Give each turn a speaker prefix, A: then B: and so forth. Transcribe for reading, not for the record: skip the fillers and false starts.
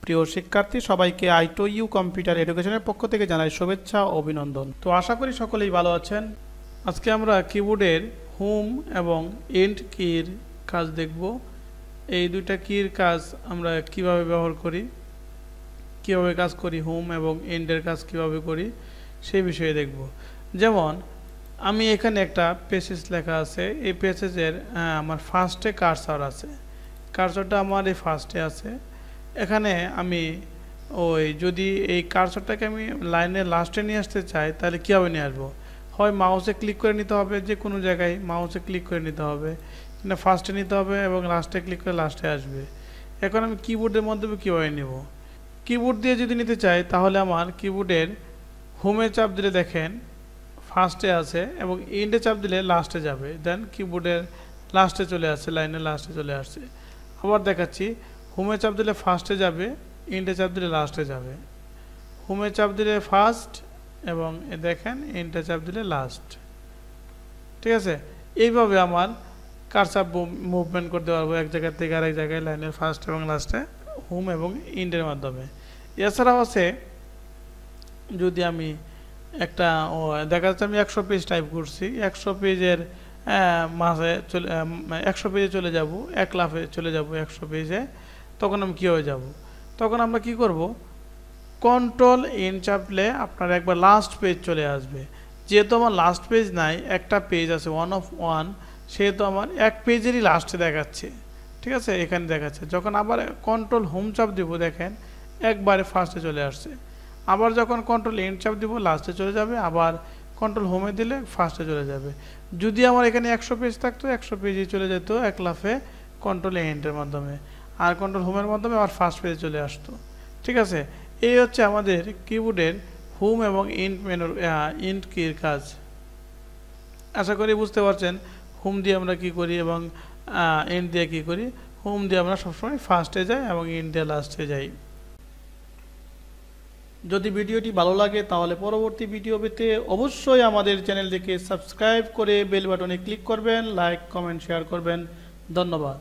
A: প্রিয় শিক্ষার্থী সবাইকে আই2ইউ কম্পিউটার এডুকেশনের পক্ষ থেকে জানাই শুভেচ্ছা ও অভিনন্দন। তো আশা করি সকলেই ভালো আছেন। আজকে আমরা কিবোর্ডের হোম এবং এন্ড কির কাজ দেখব। এই দুইটা কির কাজ আমরা কিভাবে ব্যবহার করি, কিভাবে কাজ করি, হোম এবং এন্ডের কাজ কিভাবে করি সেই বিষয়ে দেখব। যেমন আমি এখানে একটা পেসেজ লেখা আছে, এই পেসেজের আমার ফার্স্টে কার্সর আছে, কার্সরটা আমার এই ফার্স্টে আছে। এখানে আমি যদি এই কার্সরটাকে আমি লাইনের লাস্টে নিয়ে আসতে চাই তাহলে কীভাবে নিয়ে আসবো? হয় মাউসে ক্লিক করে নিতে হবে, যে কোনো জায়গায় মাউসে ক্লিক করে নিতে হবে, কিংবা ফার্স্টে নিতে হবে এবং লাস্টে ক্লিক করে লাস্টে আসবে। এখন আমি কিবোর্ডের মাধ্যমে কীভাবে নেব? কিবোর্ড দিয়ে যদি নিতে চাই তাহলে আমার কিবোর্ডের হোমে চাপ দিলে দেখেন ফার্স্টে আছে এবং এন্ডে চাপ দিলে লাস্টে যাবে, দেন কিবোর্ডের লাস্টে চলে আসছে, লাইনের লাস্টে চলে আসছে। আবার দেখাচ্ছি, হোমে চাপ দিলে ফার্স্টে যাবে, এন্ডে চাপ দিলে লাস্টে যাবে। হোমে চাপ দিলে ফার্স্ট এবং দেখেন এন্ডে চাপ দিলে লাস্ট। ঠিক আছে, এইভাবে আমার কার্সর মুভমেন্ট করতে পারবো এক জায়গা থেকে আরেক জায়গায় লাইনের ফার্স্ট এবং লাস্টে হোম এবং এন্ডের মাধ্যমে। এছাড়াও আছে, যদি আমি একটা দেখা যাচ্ছে আমি 100 পেজ টাইপ করছি, 100 পেজের মাঝে 100 পেজে চলে যাব, এক লাফে চলে যাব 100 পেজে, তখন আমি কীভাবে যাব? তখন আমরা কি করব, কন্ট্রোল এন চাপলে আপনার একবার লাস্ট পেজ চলে আসবে। যেহেতু আমার লাস্ট পেজ নাই, একটা পেজ আছে 1 of 1, সেহেতু আমার এক পেজেরই লাস্টে দেখাচ্ছে। ঠিক আছে, এখানে দেখাচ্ছে। যখন আবার কন্ট্রোল হোম চাপ দিব দেখেন একবারে ফার্স্টে চলে আসছে। আবার যখন কন্ট্রোল এন্ড চাপ দিব লাস্টে চলে যাবে, আবার কন্ট্রোল হোমে দিলে ফার্স্টে চলে যাবে। যদি আমার এখানে 100 পেজ থাকতো 100 পেজে চলে যেত এক লাফে কন্ট্রোল এন্ডের মাধ্যমে, আর কন্ট্রোল হোমের মাধ্যমে আবার ফার্স্ট পেজে চলে আসতো। ঠিক আছে, এই হচ্ছে আমাদের কিবোর্ডের হোম এবং এন্ড কির কাজ। আশা করি বুঝতে পারছেন হোম দিয়ে আমরা কি করি এবং এন্ড দিয়ে কি করি। হোম দিয়ে আমরা সবসময় ফার্স্টে যাই এবং এন্ড দিয়ে লাস্টে যাই। যদি ভিডিওটি ভালো লাগে তাহলে পরবর্তী ভিডিও পেতে অবশ্যই আমাদের চ্যানেলটিকে সাবস্ক্রাইব করে বেল বাটনে ক্লিক করবেন, লাইক, কমেন্ট, শেয়ার করবেন। ধন্যবাদ।